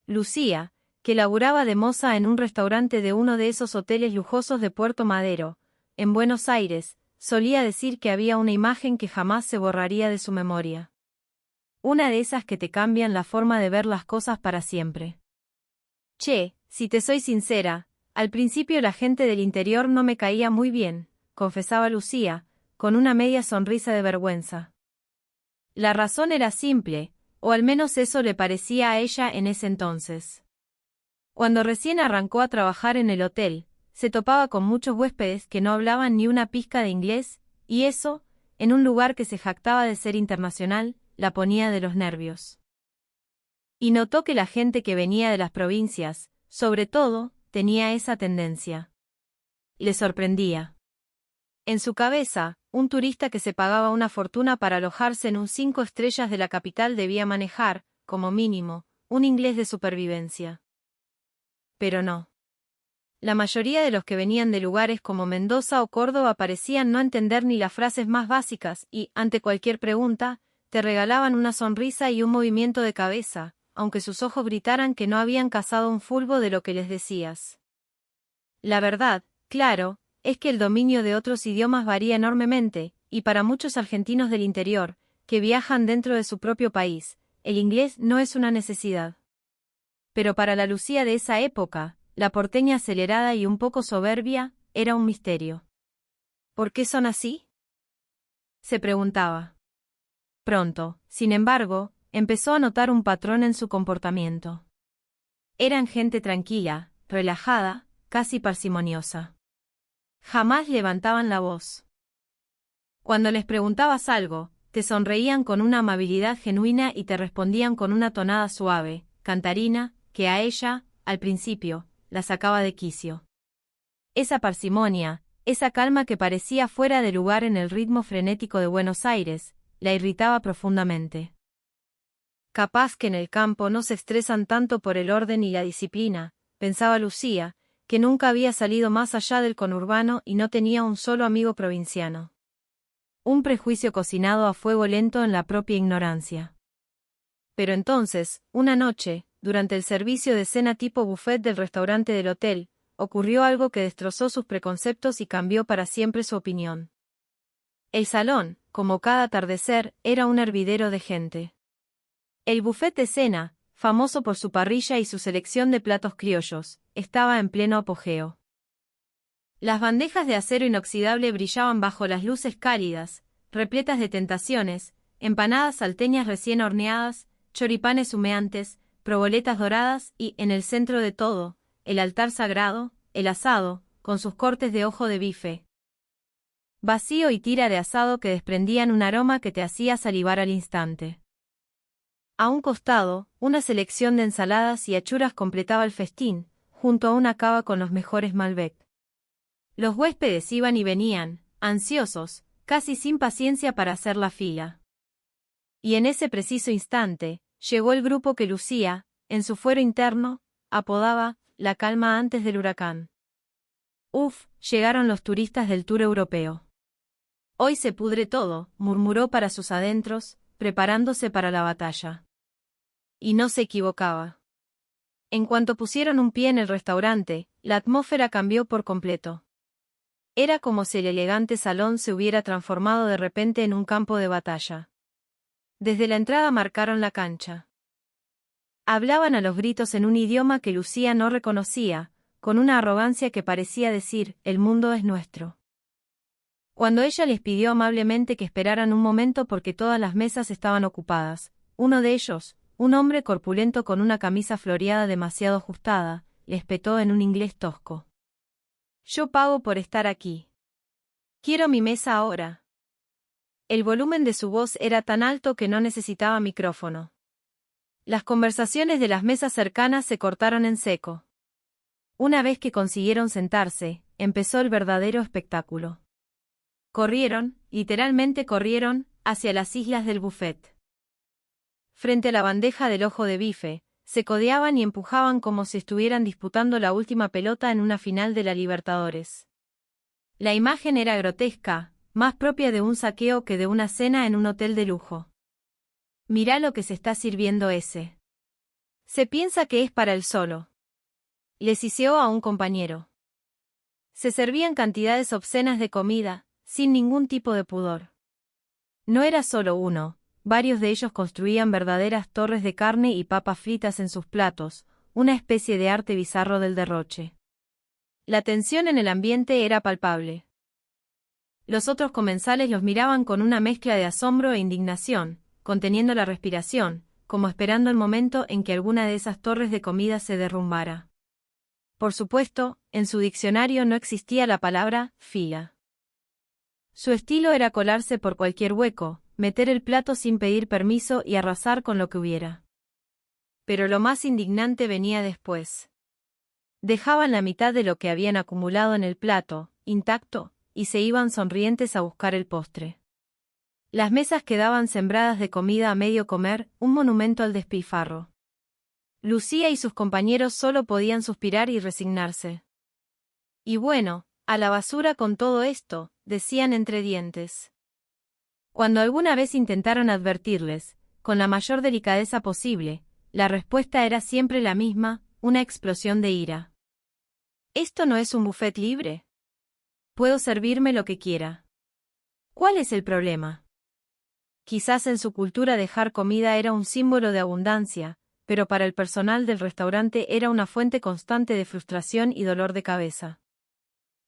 Lucía, que laburaba de moza en un restaurante de uno de esos hoteles lujosos de Puerto Madero, en Buenos Aires, solía decir que había una imagen que jamás se borraría de su memoria. Una de esas que te cambian la forma de ver las cosas para siempre. Che, si te soy sincera, al principio la gente del interior no me caía muy bien, confesaba Lucía, con una media sonrisa de vergüenza. La razón era simple, o al menos eso le parecía a ella en ese entonces. Cuando recién arrancó a trabajar en el hotel, se topaba con muchos huéspedes que no hablaban ni una pizca de inglés, y eso, en un lugar que se jactaba de ser internacional, la ponía de los nervios. Y notó que la gente que venía de las provincias, sobre todo, tenía esa tendencia. Le sorprendía. En su cabeza, un turista que se pagaba una fortuna para alojarse en un 5 estrellas de la capital debía manejar, como mínimo, un inglés de supervivencia. Pero no. La mayoría de los que venían de lugares como Mendoza o Córdoba parecían no entender ni las frases más básicas y, ante cualquier pregunta, te regalaban una sonrisa y un movimiento de cabeza, aunque sus ojos gritaran que no habían cazado un fulbo de lo que les decías. La verdad, claro, es que el dominio de otros idiomas varía enormemente, y para muchos argentinos del interior, que viajan dentro de su propio país, el inglés no es una necesidad. Pero para la Lucía de esa época, la porteña acelerada y un poco soberbia, era un misterio. ¿Por qué son así?, se preguntaba. Pronto, sin embargo, empezó a notar un patrón en su comportamiento. Eran gente tranquila, relajada, casi parsimoniosa. Jamás levantaban la voz. Cuando les preguntabas algo, te sonreían con una amabilidad genuina y te respondían con una tonada suave, cantarina, que a ella, al principio, la sacaba de quicio. Esa parsimonia, esa calma que parecía fuera de lugar en el ritmo frenético de Buenos Aires, la irritaba profundamente. Capaz que en el campo no se estresan tanto por el orden y la disciplina, pensaba Lucía, que nunca había salido más allá del conurbano y no tenía un solo amigo provinciano. Un prejuicio cocinado a fuego lento en la propia ignorancia. Pero entonces, una noche, durante el servicio de cena tipo buffet del restaurante del hotel, ocurrió algo que destrozó sus preconceptos y cambió para siempre su opinión. El salón, como cada atardecer, era un hervidero de gente. El buffet de cena, famoso por su parrilla y su selección de platos criollos, estaba en pleno apogeo. Las bandejas de acero inoxidable brillaban bajo las luces cálidas, repletas de tentaciones, empanadas salteñas recién horneadas, choripanes humeantes, proboletas doradas y, en el centro de todo, el altar sagrado, el asado, con sus cortes de ojo de bife. Vacío y tira de asado que desprendían un aroma que te hacía salivar al instante. A un costado, una selección de ensaladas y achuras completaba el festín, junto a una cava con los mejores Malbec. Los huéspedes iban y venían, ansiosos, casi sin paciencia para hacer la fila. Y en ese preciso instante, llegó el grupo que Lucía, en su fuero interno, apodaba la calma antes del huracán. Uf, llegaron los turistas del tour europeo. Hoy se pudre todo, murmuró para sus adentros, preparándose para la batalla. Y no se equivocaba. En cuanto pusieron un pie en el restaurante, la atmósfera cambió por completo. Era como si el elegante salón se hubiera transformado de repente en un campo de batalla. Desde la entrada marcaron la cancha. Hablaban a los gritos en un idioma que Lucía no reconocía, con una arrogancia que parecía decir, el mundo es nuestro. Cuando ella les pidió amablemente que esperaran un momento porque todas las mesas estaban ocupadas, uno de ellos, un hombre corpulento con una camisa floreada demasiado ajustada, le espetó en un inglés tosco. Yo pago por estar aquí. Quiero mi mesa ahora. El volumen de su voz era tan alto que no necesitaba micrófono. Las conversaciones de las mesas cercanas se cortaron en seco. Una vez que consiguieron sentarse, empezó el verdadero espectáculo. Corrieron, literalmente corrieron, hacia las islas del buffet. Frente a la bandeja del ojo de bife, se codeaban y empujaban como si estuvieran disputando la última pelota en una final de la Libertadores. La imagen era grotesca, más propia de un saqueo que de una cena en un hotel de lujo. Mirá lo que se está sirviendo ese. Se piensa que es para él solo. Le siseó a un compañero. Se servían cantidades obscenas de comida, sin ningún tipo de pudor. No era solo uno, varios de ellos construían verdaderas torres de carne y papas fritas en sus platos, una especie de arte bizarro del derroche. La tensión en el ambiente era palpable. Los otros comensales los miraban con una mezcla de asombro e indignación, conteniendo la respiración, como esperando el momento en que alguna de esas torres de comida se derrumbara. Por supuesto, en su diccionario no existía la palabra fila. Su estilo era colarse por cualquier hueco, meter el plato sin pedir permiso y arrasar con lo que hubiera. Pero lo más indignante venía después. Dejaban la mitad de lo que habían acumulado en el plato, intacto, y se iban sonrientes a buscar el postre. Las mesas quedaban sembradas de comida a medio comer, un monumento al despilfarro. Lucía y sus compañeros solo podían suspirar y resignarse. Y bueno, a la basura con todo esto, decían entre dientes. Cuando alguna vez intentaron advertirles, con la mayor delicadeza posible, la respuesta era siempre la misma, una explosión de ira. ¿Esto no es un buffet libre? Puedo servirme lo que quiera. ¿Cuál es el problema? Quizás en su cultura dejar comida era un símbolo de abundancia, pero para el personal del restaurante era una fuente constante de frustración y dolor de cabeza.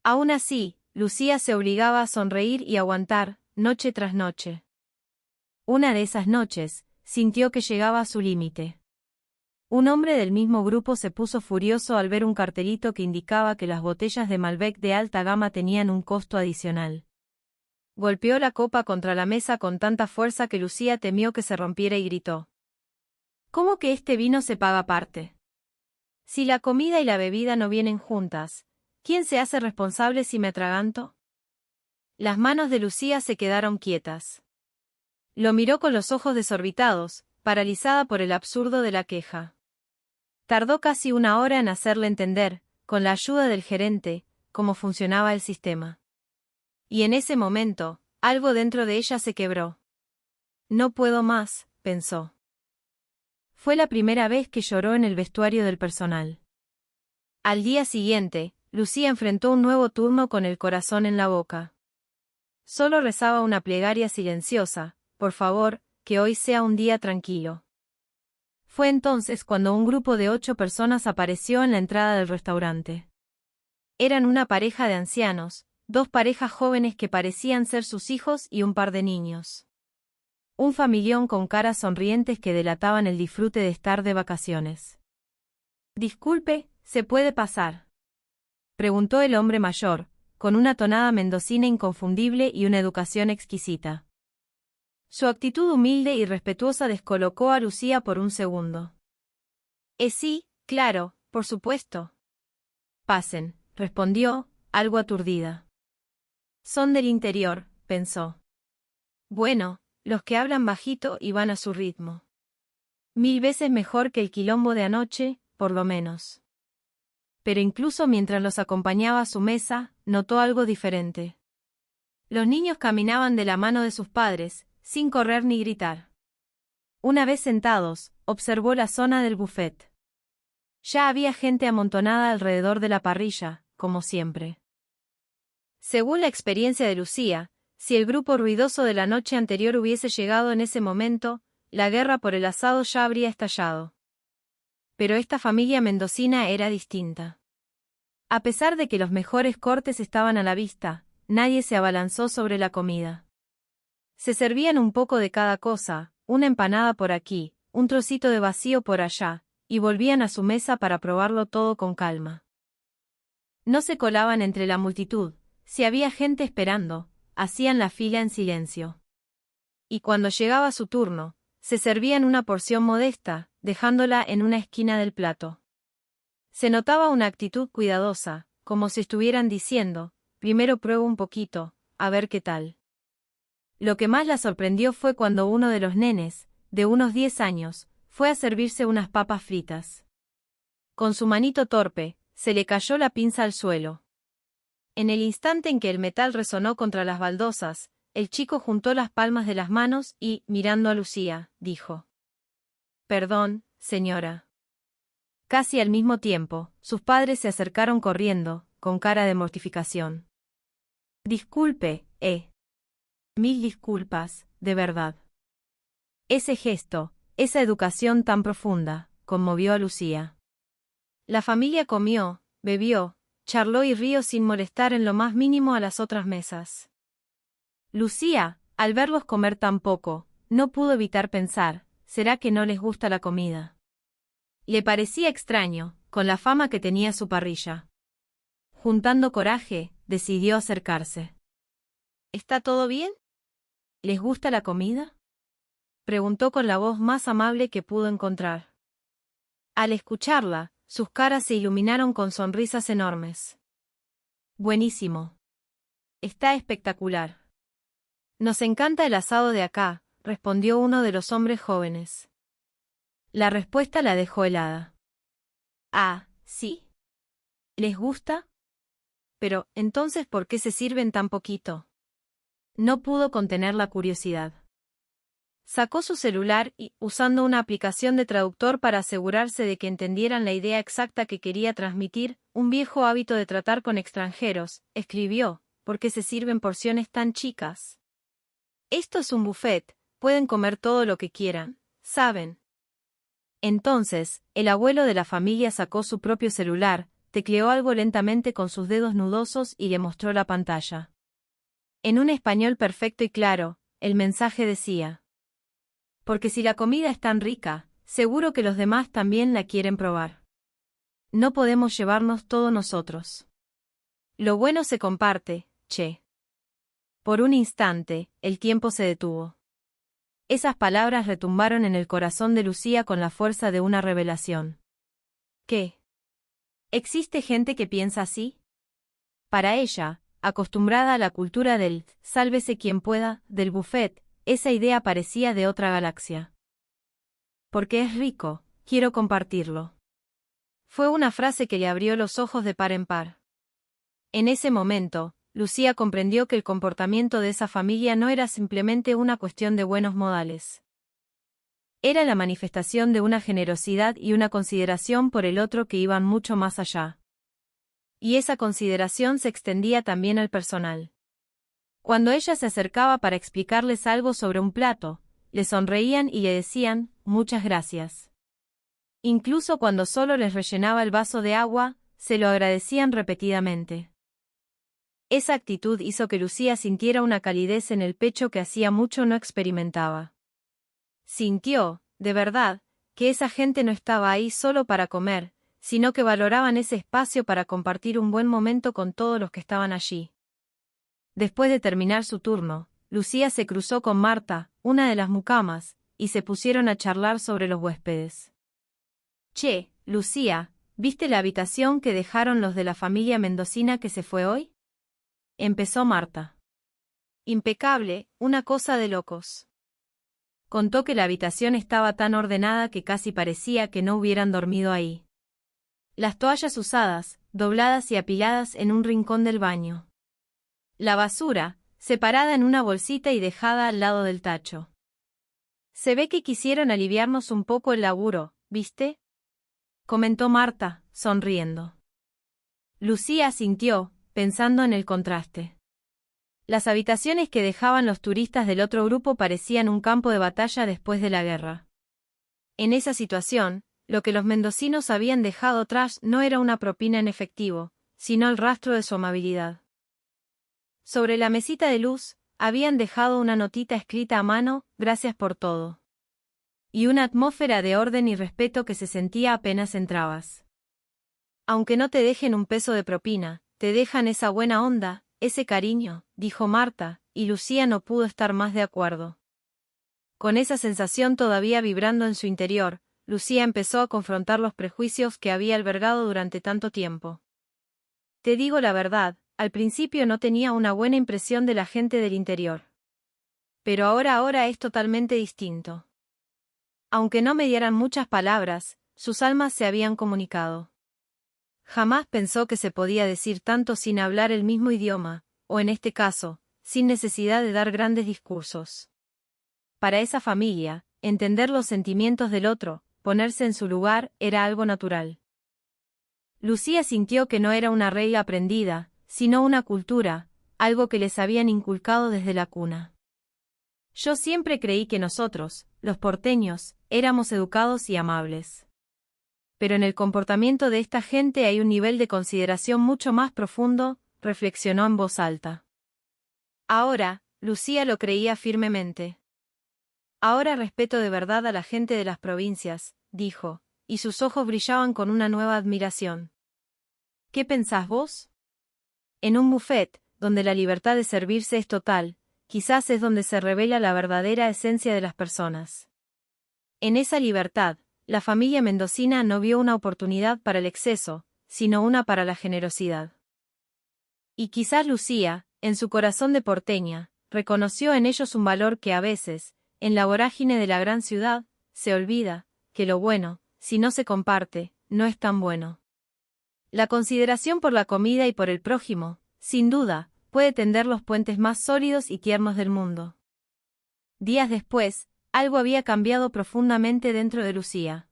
Aún así, Lucía se obligaba a sonreír y aguantar, noche tras noche. Una de esas noches, sintió que llegaba a su límite. Un hombre del mismo grupo se puso furioso al ver un cartelito que indicaba que las botellas de Malbec de alta gama tenían un costo adicional. Golpeó la copa contra la mesa con tanta fuerza que Lucía temió que se rompiera y gritó. ¿Cómo que este vino se paga aparte? Si la comida y la bebida no vienen juntas, ¿quién se hace responsable si me atraganto? Las manos de Lucía se quedaron quietas. Lo miró con los ojos desorbitados, paralizada por el absurdo de la queja. Tardó casi una hora en hacerle entender, con la ayuda del gerente, cómo funcionaba el sistema. Y en ese momento, algo dentro de ella se quebró. No puedo más, pensó. Fue la primera vez que lloró en el vestuario del personal. Al día siguiente, Lucía enfrentó un nuevo turno con el corazón en la boca. Solo rezaba una plegaria silenciosa, por favor, que hoy sea un día tranquilo. Fue entonces cuando un grupo de 8 personas apareció en la entrada del restaurante. Eran una pareja de ancianos, 2 parejas jóvenes que parecían ser sus hijos y un par de niños. Un familión con caras sonrientes que delataban el disfrute de estar de vacaciones. Disculpe, ¿se puede pasar?, preguntó el hombre mayor, con una tonada mendocina inconfundible y una educación exquisita. Su actitud humilde y respetuosa descolocó a Lucía por un segundo. Sí, claro, por supuesto. Pasen, respondió, algo aturdida. Son del interior, pensó. Bueno, los que hablan bajito y van a su ritmo. 1000 veces mejor que el quilombo de anoche, por lo menos. Pero incluso mientras los acompañaba a su mesa, notó algo diferente. Los niños caminaban de la mano de sus padres, sin correr ni gritar. Una vez sentados, observó la zona del buffet. Ya había gente amontonada alrededor de la parrilla, como siempre. Según la experiencia de Lucía, si el grupo ruidoso de la noche anterior hubiese llegado en ese momento, la guerra por el asado ya habría estallado. Pero esta familia mendocina era distinta. A pesar de que los mejores cortes estaban a la vista, nadie se abalanzó sobre la comida. Se servían un poco de cada cosa, una empanada por aquí, un trocito de vacío por allá, y volvían a su mesa para probarlo todo con calma. No se colaban entre la multitud, si había gente esperando, hacían la fila en silencio. Y cuando llegaba su turno, se servían una porción modesta, dejándola en una esquina del plato. Se notaba una actitud cuidadosa, como si estuvieran diciendo, primero pruebo un poquito, a ver qué tal. Lo que más la sorprendió fue cuando uno de los nenes, de unos 10 años, fue a servirse unas papas fritas. Con su manito torpe, se le cayó la pinza al suelo. En el instante en que el metal resonó contra las baldosas, el chico juntó las palmas de las manos y, mirando a Lucía, dijo: «Perdón, señora». Casi al mismo tiempo, sus padres se acercaron corriendo, con cara de mortificación. Disculpe, Mil disculpas, de verdad. Ese gesto, esa educación tan profunda, conmovió a Lucía. La familia comió, bebió, charló y rió sin molestar en lo más mínimo a las otras mesas. Lucía, al verlos comer tan poco, no pudo evitar pensar, ¿será que no les gusta la comida? Le parecía extraño, con la fama que tenía su parrilla. Juntando coraje, decidió acercarse. ¿Está todo bien? ¿Les gusta la comida?, preguntó con la voz más amable que pudo encontrar. Al escucharla, sus caras se iluminaron con sonrisas enormes. Buenísimo. Está espectacular. Nos encanta el asado de acá, respondió uno de los hombres jóvenes. La respuesta la dejó helada. Ah, ¿sí? ¿Les gusta? Pero, entonces, ¿por qué se sirven tan poquito? No pudo contener la curiosidad. Sacó su celular y, usando una aplicación de traductor para asegurarse de que entendieran la idea exacta que quería transmitir, un viejo hábito de tratar con extranjeros, escribió, ¿por qué se sirven porciones tan chicas? Esto es un buffet, pueden comer todo lo que quieran, ¿saben? Entonces, el abuelo de la familia sacó su propio celular, tecleó algo lentamente con sus dedos nudosos y le mostró la pantalla. En un español perfecto y claro, el mensaje decía: porque si la comida es tan rica, seguro que los demás también la quieren probar. No podemos llevarnos todo nosotros. Lo bueno se comparte, che. Por un instante, el tiempo se detuvo. Esas palabras retumbaron en el corazón de Lucía con la fuerza de una revelación. ¿Qué? ¿Existe gente que piensa así? Para ella, acostumbrada a la cultura del «sálvese quien pueda», del buffet, esa idea parecía de otra galaxia. Porque es rico, quiero compartirlo. Fue una frase que le abrió los ojos de par en par. En ese momento, Lucía comprendió que el comportamiento de esa familia no era simplemente una cuestión de buenos modales. Era la manifestación de una generosidad y una consideración por el otro que iban mucho más allá. Y esa consideración se extendía también al personal. Cuando ella se acercaba para explicarles algo sobre un plato, le sonreían y le decían, muchas gracias. Incluso cuando solo les rellenaba el vaso de agua, se lo agradecían repetidamente. Esa actitud hizo que Lucía sintiera una calidez en el pecho que hacía mucho no experimentaba. Sintió, de verdad, que esa gente no estaba ahí solo para comer, sino que valoraban ese espacio para compartir un buen momento con todos los que estaban allí. Después de terminar su turno, Lucía se cruzó con Marta, una de las mucamas, y se pusieron a charlar sobre los huéspedes. Che, Lucía, ¿viste la habitación que dejaron los de la familia mendocina que se fue hoy? Empezó Marta. Impecable, una cosa de locos. Contó que la habitación estaba tan ordenada que casi parecía que no hubieran dormido ahí. Las toallas usadas, dobladas y apiladas en un rincón del baño. La basura, separada en una bolsita y dejada al lado del tacho. Se ve que quisieron aliviarnos un poco el laburo, ¿viste? Comentó Marta, sonriendo. Lucía asintió, pensando en el contraste. Las habitaciones que dejaban los turistas del otro grupo parecían un campo de batalla después de la guerra. En esa situación, lo que los mendocinos habían dejado atrás no era una propina en efectivo, sino el rastro de su amabilidad. Sobre la mesita de luz, habían dejado una notita escrita a mano, gracias por todo. Y una atmósfera de orden y respeto que se sentía apenas entrabas. Aunque no te dejen un peso de propina, te dejan esa buena onda, ese cariño, dijo Marta, y Lucía no pudo estar más de acuerdo. Con esa sensación todavía vibrando en su interior, Lucía empezó a confrontar los prejuicios que había albergado durante tanto tiempo. Te digo la verdad, al principio no tenía una buena impresión de la gente del interior. Pero ahora es totalmente distinto. Aunque no mediaran muchas palabras, sus almas se habían comunicado. Jamás pensó que se podía decir tanto sin hablar el mismo idioma, o en este caso, sin necesidad de dar grandes discursos. Para esa familia, entender los sentimientos del otro, ponerse en su lugar era algo natural. Lucía sintió que no era una regla aprendida, sino una cultura, algo que les habían inculcado desde la cuna. Yo siempre creí que nosotros, los porteños, éramos educados y amables. Pero en el comportamiento de esta gente hay un nivel de consideración mucho más profundo, reflexionó en voz alta. Ahora, Lucía lo creía firmemente. Ahora respeto de verdad a la gente de las provincias, dijo, y sus ojos brillaban con una nueva admiración. ¿Qué pensás vos? En un buffet, donde la libertad de servirse es total, quizás es donde se revela la verdadera esencia de las personas. En esa libertad, la familia mendocina no vio una oportunidad para el exceso, sino una para la generosidad. Y quizás Lucía, en su corazón de porteña, reconoció en ellos un valor que a veces, en la vorágine de la gran ciudad, se olvida, que lo bueno, si no se comparte, no es tan bueno. La consideración por la comida y por el prójimo, sin duda, puede tender los puentes más sólidos y tiernos del mundo. Días después, algo había cambiado profundamente dentro de Lucía.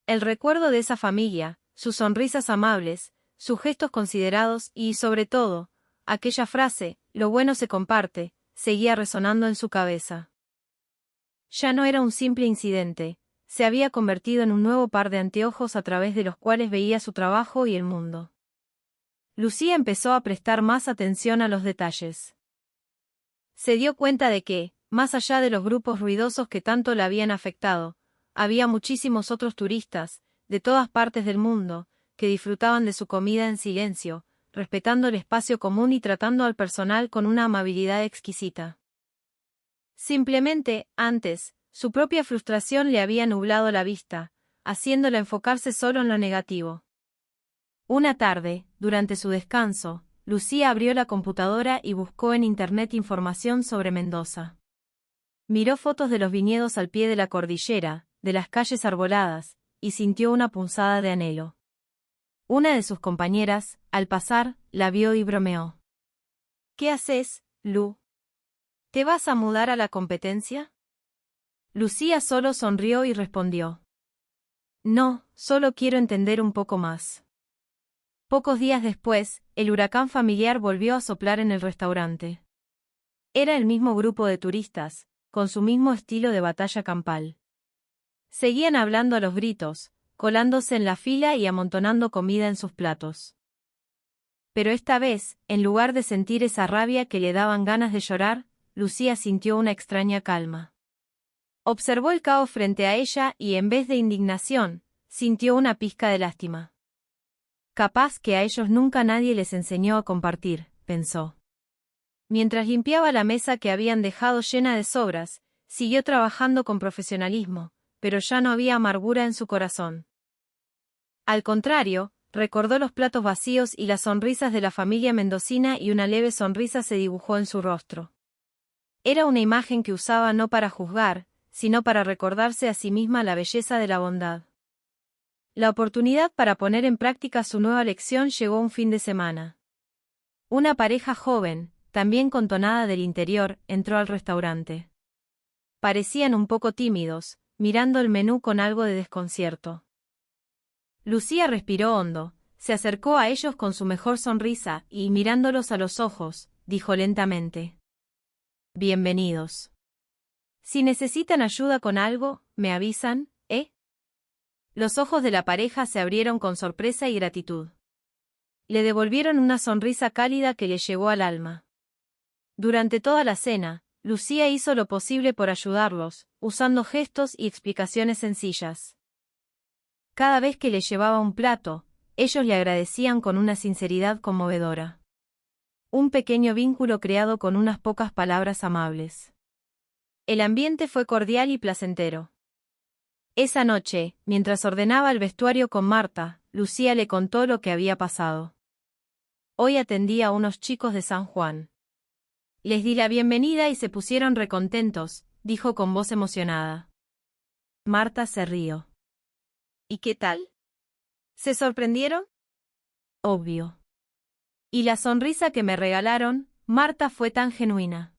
El recuerdo de esa familia, sus sonrisas amables, sus gestos considerados y, sobre todo, aquella frase, lo bueno se comparte, seguía resonando en su cabeza. Ya no era un simple incidente, se había convertido en un nuevo par de anteojos a través de los cuales veía su trabajo y el mundo. Lucía empezó a prestar más atención a los detalles. Se dio cuenta de que, más allá de los grupos ruidosos que tanto la habían afectado, había muchísimos otros turistas, de todas partes del mundo, que disfrutaban de su comida en silencio, respetando el espacio común y tratando al personal con una amabilidad exquisita. Simplemente, antes, su propia frustración le había nublado la vista, haciéndola enfocarse solo en lo negativo. Una tarde, durante su descanso, Lucía abrió la computadora y buscó en Internet información sobre Mendoza. Miró fotos de los viñedos al pie de la cordillera, de las calles arboladas, y sintió una punzada de anhelo. Una de sus compañeras, al pasar, la vio y bromeó. ¿Qué haces, Lu? ¿Te vas a mudar a la competencia? Lucía solo sonrió y respondió. No, solo quiero entender un poco más. Pocos días después, el huracán familiar volvió a soplar en el restaurante. Era el mismo grupo de turistas, con su mismo estilo de batalla campal. Seguían hablando a los gritos, colándose en la fila y amontonando comida en sus platos. Pero esta vez, en lugar de sentir esa rabia que le daban ganas de llorar, Lucía sintió una extraña calma. Observó el caos frente a ella y en vez de indignación, sintió una pizca de lástima. Capaz que a ellos nunca nadie les enseñó a compartir, pensó. Mientras limpiaba la mesa que habían dejado llena de sobras, siguió trabajando con profesionalismo, pero ya no había amargura en su corazón. Al contrario, recordó los platos vacíos y las sonrisas de la familia mendocina y una leve sonrisa se dibujó en su rostro. Era una imagen que usaba no para juzgar, sino para recordarse a sí misma la belleza de la bondad. La oportunidad para poner en práctica su nueva lección llegó un fin de semana. Una pareja joven, también con tonada del interior, entró al restaurante. Parecían un poco tímidos, mirando el menú con algo de desconcierto. Lucía respiró hondo, se acercó a ellos con su mejor sonrisa y, mirándolos a los ojos, dijo lentamente: Bienvenidos. Si necesitan ayuda con algo, me avisan, ¿eh? Los ojos de la pareja se abrieron con sorpresa y gratitud. Le devolvieron una sonrisa cálida que le llegó al alma. Durante toda la cena, Lucía hizo lo posible por ayudarlos, usando gestos y explicaciones sencillas. Cada vez que le llevaba un plato, ellos le agradecían con una sinceridad conmovedora. Un pequeño vínculo creado con unas pocas palabras amables. El ambiente fue cordial y placentero. Esa noche, mientras ordenaba el vestuario con Marta, Lucía le contó lo que había pasado. Hoy atendí a unos chicos de San Juan. Les di la bienvenida y se pusieron recontentos, dijo con voz emocionada. Marta se rió. ¿Y qué tal? ¿Se sorprendieron? Obvio. Y la sonrisa que me regalaron, Marta, fue tan genuina.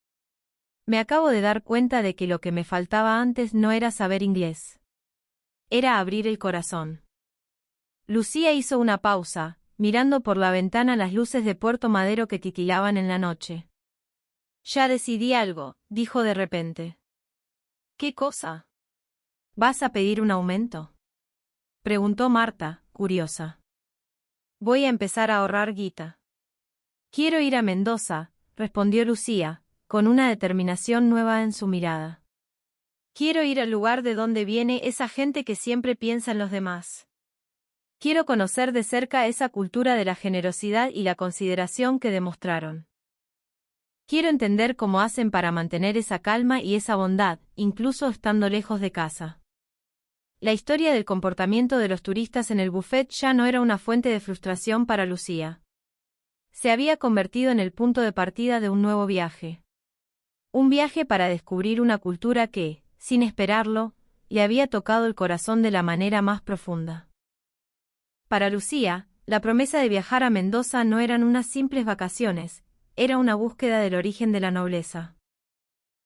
Me acabo de dar cuenta de que lo que me faltaba antes no era saber inglés. Era abrir el corazón. Lucía hizo una pausa, mirando por la ventana las luces de Puerto Madero que titilaban en la noche. Ya decidí algo, dijo de repente. ¿Qué cosa? ¿Vas a pedir un aumento? Preguntó Marta, curiosa. Voy a empezar a ahorrar guita. Quiero ir a Mendoza, respondió Lucía, con una determinación nueva en su mirada. Quiero ir al lugar de donde viene esa gente que siempre piensa en los demás. Quiero conocer de cerca esa cultura de la generosidad y la consideración que demostraron. Quiero entender cómo hacen para mantener esa calma y esa bondad, incluso estando lejos de casa. La historia del comportamiento de los turistas en el buffet ya no era una fuente de frustración para Lucía. Se había convertido en el punto de partida de un nuevo viaje. Un viaje para descubrir una cultura que, sin esperarlo, le había tocado el corazón de la manera más profunda. Para Lucía, la promesa de viajar a Mendoza no eran unas simples vacaciones, era una búsqueda del origen de la nobleza.